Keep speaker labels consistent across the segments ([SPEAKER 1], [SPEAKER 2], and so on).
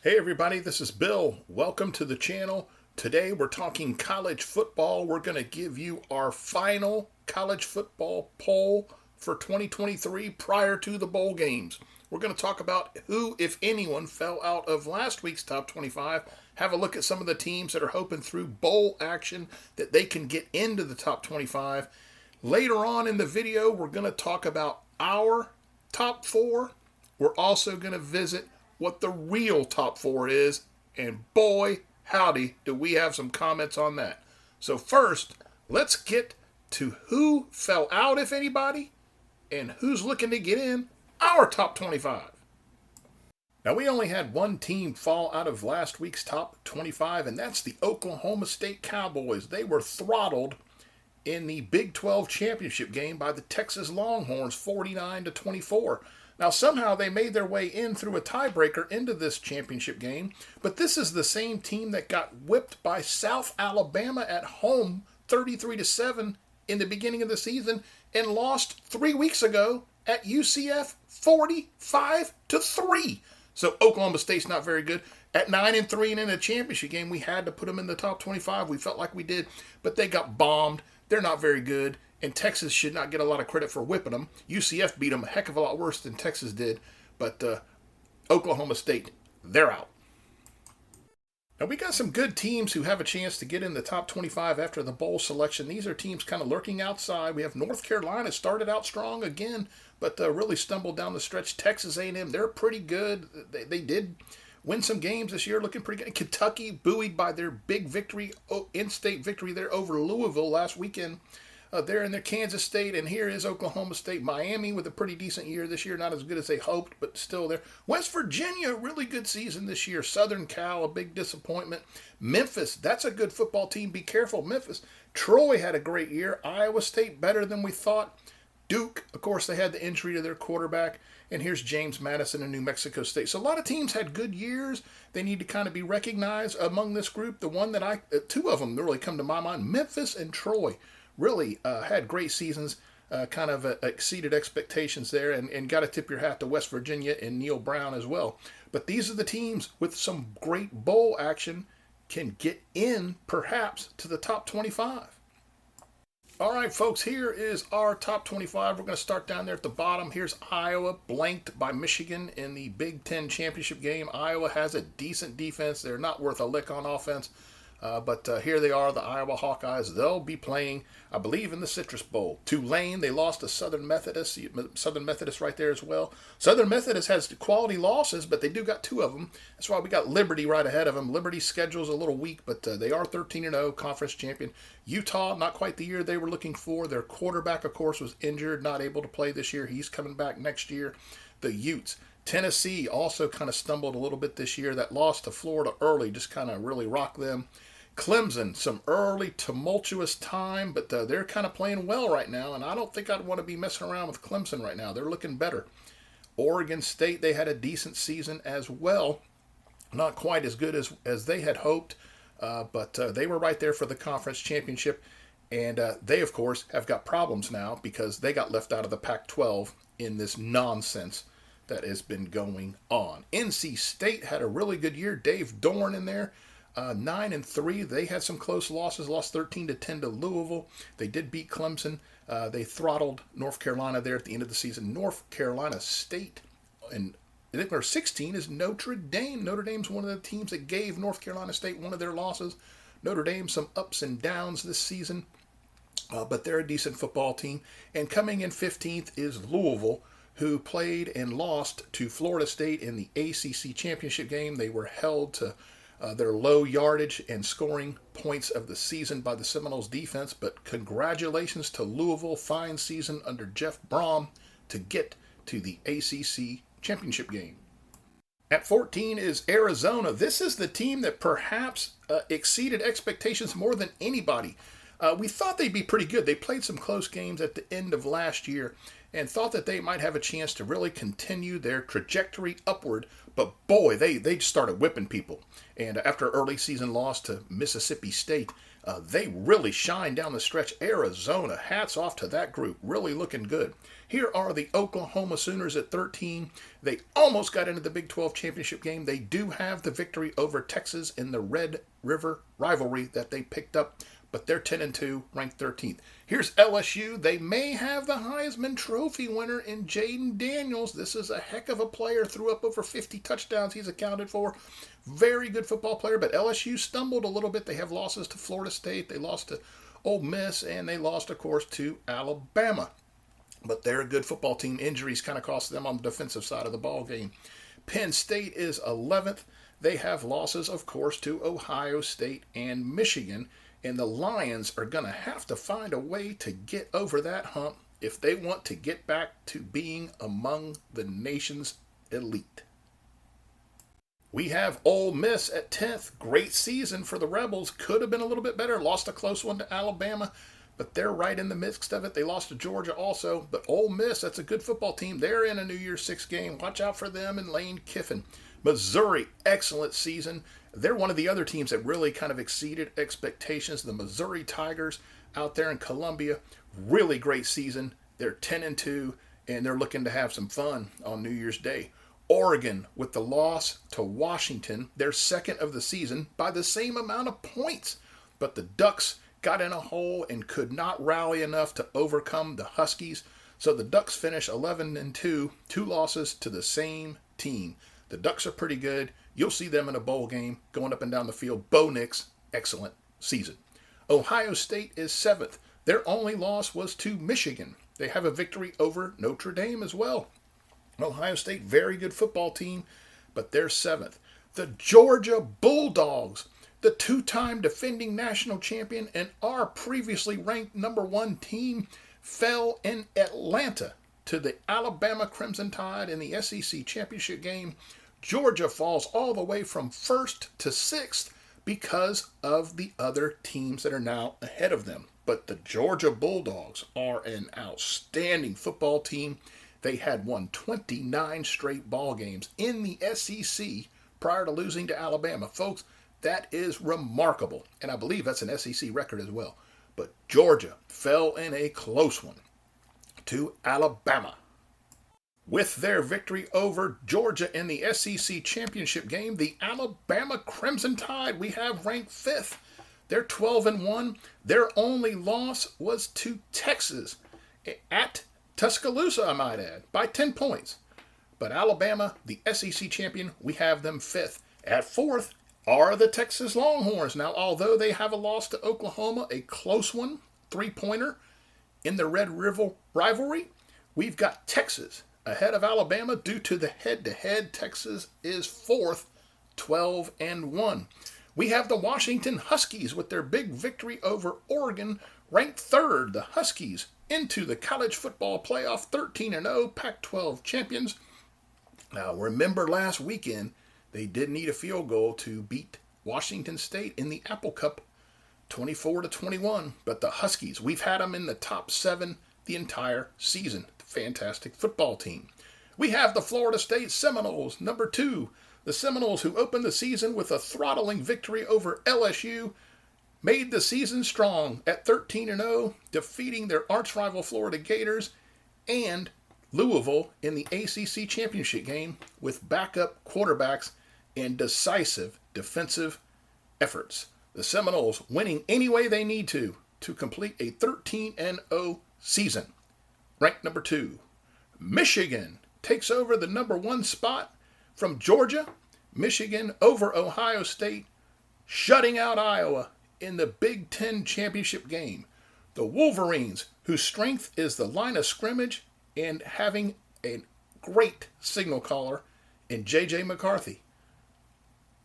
[SPEAKER 1] Hey everybody, this is Bill. Welcome to the channel. Today we're talking college football. We're going to give you our final college football poll for 2023 prior to the bowl games. We're going to talk about who, if anyone, fell out of last week's top 25. Have a look at some of the teams that are hoping through bowl action that they can get into the top 25. Later on in the video, we're going to talk about our top four. We're also going to visit what the real top four is, and boy, howdy, do we have some comments on that. So first, let's get to who fell out, if anybody, and who's looking to get in our top 25. Now, we only had one team fall out of last week's top 25, and that's the Oklahoma State Cowboys. They were throttled in the Big 12 championship game by the Texas Longhorns, 49-24. Now, somehow they made their way in through a tiebreaker into this championship game, but this is the same team that got whipped by South Alabama at home 33-7 in the beginning of the season and lost 3 weeks ago at UCF 45-3. So Oklahoma State's not very good. At 9-3 and in a championship game, we had to put them in the top 25. We felt like we did, but they got bombed. They're not very good. And Texas should not get a lot of credit for whipping them. UCF beat them a heck of a lot worse than Texas did. But Oklahoma State, they're out. Now, we got some good teams who have a chance to get in the top 25 after the bowl selection. These are teams kind of lurking outside. We have North Carolina started out strong again, but really stumbled down the stretch. Texas A&M, they're pretty good. They did win some games this year, looking pretty good. Kentucky, buoyed by their big victory, in-state victory there over Louisville last weekend. They're in their Kansas State, and here is Oklahoma State. Miami with a pretty decent year this year, not as good as they hoped, but still there. West Virginia, really good season this year. Southern Cal, a big disappointment. Memphis, that's a good football team. Be careful, Memphis. Troy had a great year. Iowa State, better than we thought. Duke, of course, they had the injury to their quarterback. And here's James Madison in New Mexico State. So a lot of teams had good years. They need to kind of be recognized among this group. The one that two of them really come to my mind, Memphis and Troy. Really had great seasons, kind of exceeded expectations there, and got to tip your hat to West Virginia and Neil Brown as well. But these are the teams with some great bowl action can get in, perhaps, to the top 25. All right, folks, here is our top 25. We're going to start down there at the bottom. Here's Iowa, blanked by Michigan in the Big Ten championship game. Iowa has a decent defense. They're not worth a lick on offense. But here they are, the Iowa Hawkeyes. They'll be playing, I believe, in the Citrus Bowl. Tulane, they lost to Southern Methodist. Southern Methodist right there as well. Southern Methodist has quality losses, but they do got two of them. That's why we got Liberty right ahead of them. Liberty's schedule's a little weak, but they are 13-0, conference champion. Utah, not quite the year they were looking for. Their quarterback, of course, was injured, not able to play this year. He's coming back next year. The Utes. Tennessee also kind of stumbled a little bit this year. That loss to Florida early just kind of really rocked them. Clemson, some early tumultuous time, but they're kind of playing well right now, and I don't think I'd want to be messing around with Clemson right now. They're looking better. Oregon State, they had a decent season as well. Not quite as good as they had hoped, but they were right there for the conference championship, and they, of course, have got problems now because they got left out of the Pac-12 in this nonsense that has been going on. NC State had a really good year. Dave Dorn in there. 9-3. They had some close losses, lost 13-10 to Louisville. They did beat Clemson. They throttled North Carolina there at the end of the season. North Carolina State, and I think number 16 is Notre Dame. Notre Dame's one of the teams that gave North Carolina State one of their losses. Notre Dame, some ups and downs this season, but they're a decent football team. And coming in 15th is Louisville, who played and lost to Florida State in the ACC championship game. They were held to their low yardage and scoring points of the season by the Seminoles defense, but congratulations to Louisville, fine season under Jeff Brom to get to the ACC championship game. At 14 is Arizona. This is the team that perhaps exceeded expectations more than anybody. We thought they'd be pretty good. They played some close games at the end of last year and thought that they might have a chance to really continue their trajectory upward. But boy, they started whipping people. And after an early season loss to Mississippi State, They really shine down the stretch. Arizona, hats off to that group. Really looking good. Here are the Oklahoma Sooners at 13. They almost got into the Big 12 championship game. They do have the victory over Texas in the Red River rivalry that they picked up, but they're 10-2, ranked 13th. Here's LSU. They may have the Heisman Trophy winner in Jaden Daniels. This is a heck of a player. Threw up over 50 touchdowns he's accounted for. Very good football player, but LSU stumbled a little bit. They have losses to Florida State. They lost to Ole Miss, and they lost, of course, to Alabama. But they're a good football team. Injuries kind of cost them on the defensive side of the ball game. Penn State is 11th. They have losses, of course, to Ohio State and Michigan. And the Lions are going to have to find a way to get over that hump if they want to get back to being among the nation's elite. We have Ole Miss at 10th. Great season for the Rebels. Could have been a little bit better. Lost a close one to Alabama, but they're right in the midst of it. They lost to Georgia also. But Ole Miss, that's a good football team. They're in a New Year's Six game. Watch out for them and Lane Kiffin. Missouri, excellent season. They're one of the other teams that really kind of exceeded expectations. The Missouri Tigers out there in Columbia, really great season. They're 10-2, and they're looking to have some fun on New Year's Day. Oregon, with the loss to Washington, they're second of the season by the same amount of points. But the Ducks got in a hole and could not rally enough to overcome the Huskies. So the Ducks finish 11-2, 2 losses to the same team. The Ducks are pretty good. You'll see them in a bowl game going up and down the field. Bo Nix, excellent season. Ohio State is 7th. Their only loss was to Michigan. They have a victory over Notre Dame as well. Ohio State, very good football team, but they're 7th. The Georgia Bulldogs, the 2-time defending national champion and our previously ranked number 1 team, fell in Atlanta to the Alabama Crimson Tide in the SEC championship game. Georgia falls all the way from 1st to 6th because of the other teams that are now ahead of them. But the Georgia Bulldogs are an outstanding football team. They had won 29 straight ball games in the SEC prior to losing to Alabama. Folks, that is remarkable. And I believe that's an SEC record as well. But Georgia fell in a close one to Alabama. With their victory over Georgia in the SEC championship game, the Alabama Crimson Tide we have ranked 5th. They're 12-1. Their only loss was to Texas at Tuscaloosa, I might add, by 10 points. But Alabama, the SEC champion, we have them 5th. At 4th are the Texas Longhorns. Now, although they have a loss to Oklahoma, a close one, 3-pointer, in the Red River rivalry, we've got Texas ahead of Alabama due to the head-to-head. Texas is 4th, 12-1. We have the Washington Huskies with their big victory over Oregon, ranked 3rd. The Huskies into the College Football Playoff, 13-0, Pac-12 champions. Now, remember last weekend, they did need a field goal to beat Washington State in the Apple Cup, 24-21. But the Huskies, we've had them in the top 7 the entire season. Fantastic football team. We have the Florida State Seminoles, number 2. The Seminoles, who opened the season with a throttling victory over LSU, made the season strong at 13-0, defeating their arch-rival Florida Gators and Louisville in the ACC championship game with backup quarterbacks and decisive defensive efforts. The Seminoles winning any way they need to complete a 13-0 season. Ranked number 2. Michigan takes over the number 1 spot from Georgia. Michigan over Ohio State, shutting out Iowa in the Big Ten championship game. The Wolverines, whose strength is the line of scrimmage and having a great signal caller in J.J. McCarthy.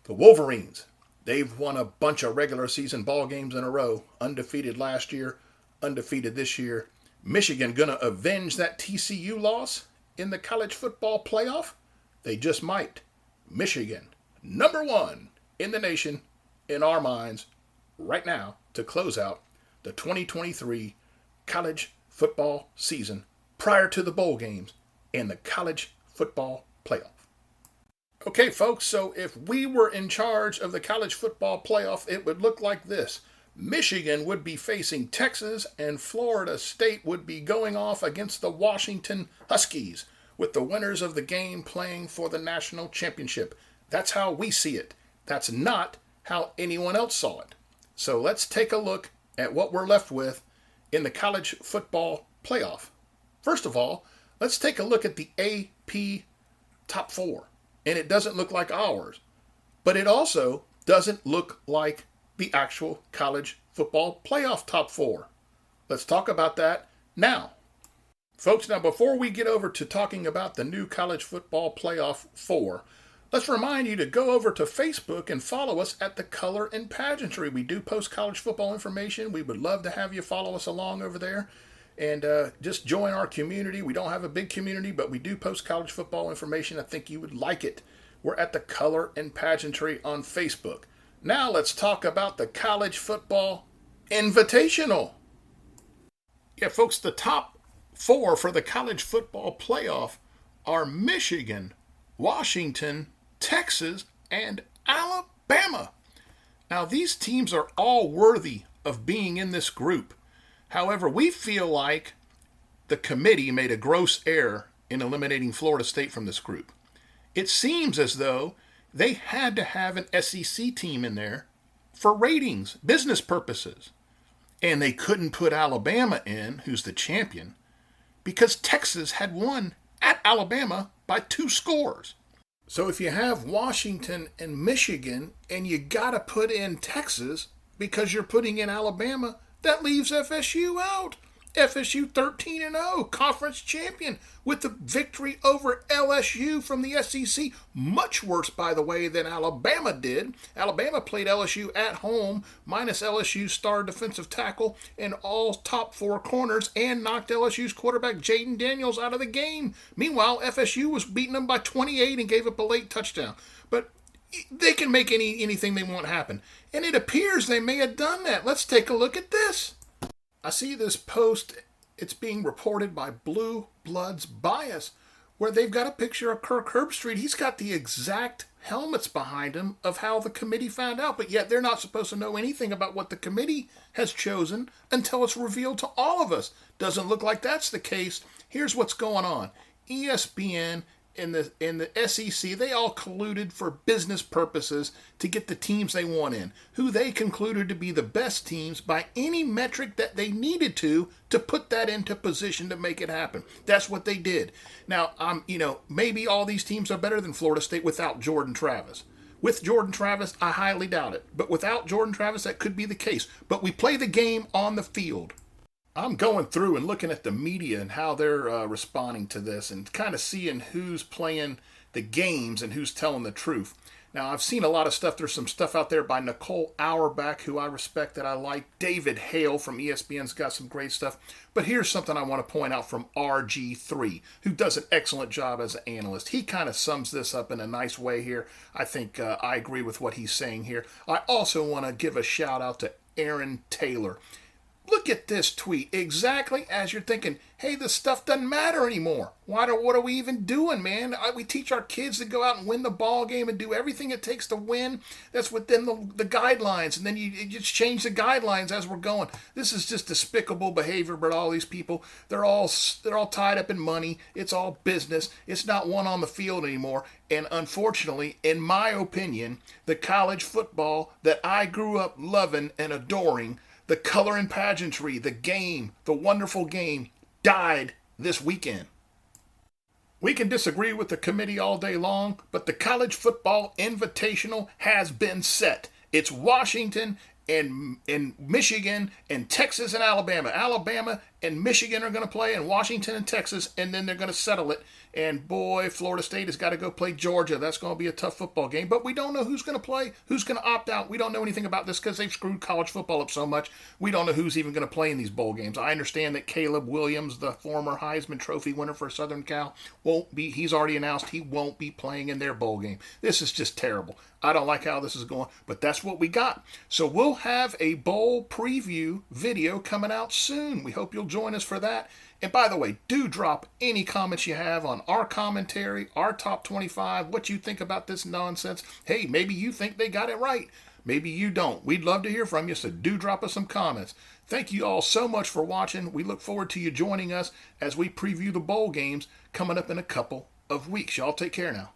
[SPEAKER 1] The Wolverines, they've won a bunch of regular season ball games in a row. Undefeated last year, undefeated this year. Michigan going to avenge that TCU loss in the College Football Playoff? They just might. Michigan, number 1 in the nation, in our minds, right now, to close out the 2023 college football season prior to the bowl games and the College Football Playoff. Okay, folks, so if we were in charge of the College Football Playoff, it would look like this. Michigan would be facing Texas, and Florida State would be going off against the Washington Huskies, with the winners of the game playing for the national championship. That's how we see it. That's not how anyone else saw it. So let's take a look at what we're left with in the college football playoff. First of all, let's take a look at the AP top four. And it doesn't look like ours, but it also doesn't look like the actual college football playoff top four. Let's talk about that now. Folks, now before we get over to talking about the new college football playoff four, let's remind you to go over to Facebook and follow us at the Color and Pageantry. We do post college football information. We would love to have you follow us along over there and just join our community. We don't have a big community, but we do post college football information. I think you would like it. We're at the Color and Pageantry on Facebook. Now let's talk about the College Football Invitational. Yeah, folks, the top four for the college football playoff are Michigan, Washington, Texas, and Alabama. Now, these teams are all worthy of being in this group. However, we feel like the committee made a gross error in eliminating Florida State from this group. It seems as though they had to have an SEC team in there for ratings, business purposes. And they couldn't put Alabama in, who's the champion, because Texas had won at Alabama by 2 scores. So if you have Washington and Michigan and you got to put in Texas because you're putting in Alabama, that leaves FSU out. FSU 13-0, conference champion with the victory over LSU from the SEC. Much worse, by the way, than Alabama did. Alabama played LSU at home, minus LSU's star defensive tackle and all top 4 corners, and knocked LSU's quarterback Jaden Daniels out of the game. Meanwhile, FSU was beating them by 28 and gave up a late touchdown. But they can make anything they want happen. And it appears they may have done that. Let's take a look at this. I see this post, it's being reported by Blue Bloods Bias, where they've got a picture of Kirk Herbstreit. He's got the exact helmets behind him of how the committee found out, but yet they're not supposed to know anything about what the committee has chosen until it's revealed to all of us. Doesn't look like that's the case. Here's what's going on. ESPN and the SEC, they all colluded for business purposes to get the teams they want in, who they concluded to be the best teams by any metric that they needed to put that into position to make it happen. That's what they did. Now, maybe all these teams are better than Florida State without Jordan Travis. With Jordan Travis, I highly doubt it. But without Jordan Travis, that could be the case. But we play the game on the field. I'm going through and looking at the media and how they're responding to this and kind of seeing who's playing the games and who's telling the truth. Now, I've seen a lot of stuff. There's some stuff out there by Nicole Auerbach, who I respect, that I like. David Hale from ESPN's got some great stuff. But here's something I want to point out from RG3, who does an excellent job as an analyst. He kind of sums this up in a nice way here. I think I agree with what he's saying here. I also want to give a shout out to Aaron Taylor. Look at this tweet, exactly as you're thinking, hey, this stuff doesn't matter anymore. What are we even doing, man? We teach our kids to go out and win the ball game and do everything it takes to win. That's within the guidelines, and then you just change the guidelines as we're going. This is just despicable behavior, but all these people, they're all tied up in money. It's all business. It's not one on the field anymore. And unfortunately, in my opinion, the college football that I grew up loving and adoring, the Color and Pageantry, the game, the wonderful game, died this weekend. We can disagree with the committee all day long, but the College Football Invitational has been set. It's Washington and Michigan and Texas and Alabama. Alabama and Michigan are going to play, and Washington and Texas, and then they're going to settle it. And boy, Florida State has got to go play Georgia. That's going to be a tough football game. But we don't know who's going to play, who's going to opt out. We don't know anything about this because they've screwed college football up so much. We don't know who's even going to play in these bowl games. I understand that Caleb Williams, the former Heisman Trophy winner for Southern Cal, won't be. He's already announced he won't be playing in their bowl game. This is just terrible. I don't like how this is going, but that's what we got. So we'll have a bowl preview video coming out soon. We hope you'll join us for that. And by the way, do drop any comments you have on our commentary, our top 25, what you think about this nonsense. Hey, maybe you think they got it right. Maybe you don't. We'd love to hear from you, so do drop us some comments. Thank you all so much for watching. We look forward to you joining us as we preview the bowl games coming up in a couple of weeks. Y'all take care now.